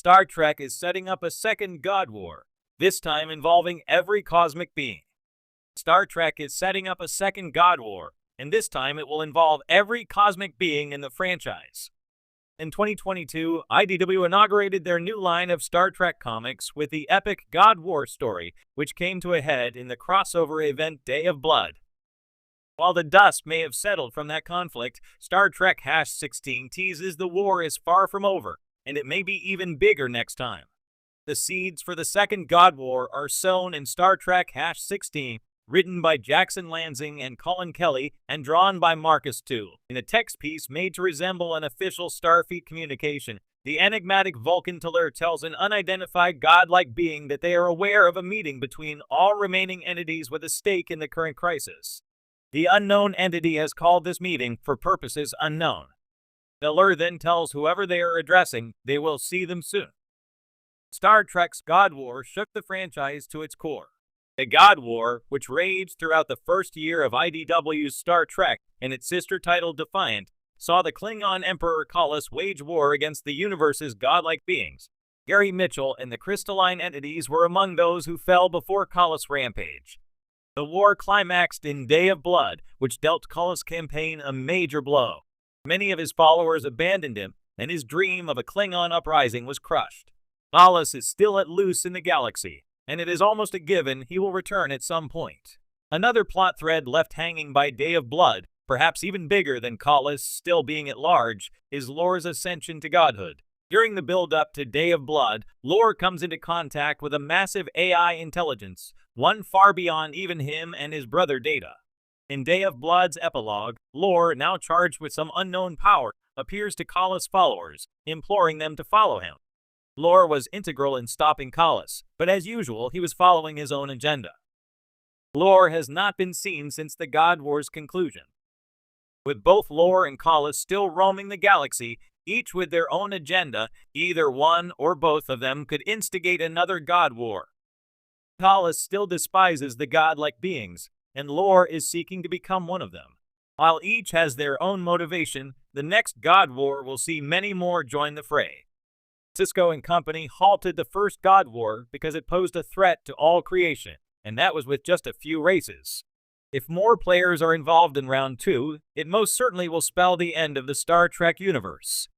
Star Trek is setting up a second God War, this time involving every cosmic being. Star Trek is setting up a second God War, and this time it will involve every cosmic being in the franchise. In 2022, IDW inaugurated their new line of Star Trek comics with the epic God War story, which came to a head in the crossover event Day of Blood. While the dust may have settled from that conflict, Star Trek #16 teases the war is far from over, and it may be even bigger next time. The seeds for the second God War are sown in Star Trek #16, written by Jackson Lansing and Colin Kelly, and drawn by Marcus Toole. In a text piece made to resemble an official Starfleet communication, the enigmatic Vulcan T'Lir tells an unidentified godlike being that they are aware of a meeting between all remaining entities with a stake in the current crisis. The unknown entity has called this meeting for purposes unknown. T'Lir then tells whoever they are addressing they will see them soon. Star Trek's God War shook the franchise to its core. The God War, which raged throughout the first year of IDW's Star Trek and its sister title Defiant, saw the Klingon Emperor Kallus wage war against the universe's godlike beings. Gary Mitchell and the crystalline entities were among those who fell before Kallus' rampage. The war climaxed in Day of Blood, which dealt Kallus' campaign a major blow. Many of his followers abandoned him, and his dream of a Klingon uprising was crushed. Kallus is still at loose in the galaxy, and it is almost a given he will return at some point. Another plot thread left hanging by Day of Blood, perhaps even bigger than Kallus still being at large, is Lor's ascension to godhood. During the build-up to Day of Blood, Lor comes into contact with a massive AI intelligence, one far beyond even him and his brother Data. In Day of Blood's epilogue, Lor, now charged with some unknown power, appears to Kallus' followers, imploring them to follow him. Lor was integral in stopping Kallus, but as usual, he was following his own agenda. Lor has not been seen since the God War's conclusion. With both Lor and Kallus still roaming the galaxy, each with their own agenda, either one or both of them could instigate another God War. Kallus still despises the godlike beings, and Lor is seeking to become one of them. While each has their own motivation, the next God War will see many more join the fray. Cisco and company halted the first God War because it posed a threat to all creation, and that was with just a few races. If more players are involved in Round 2, it most certainly will spell the end of the Star Trek universe.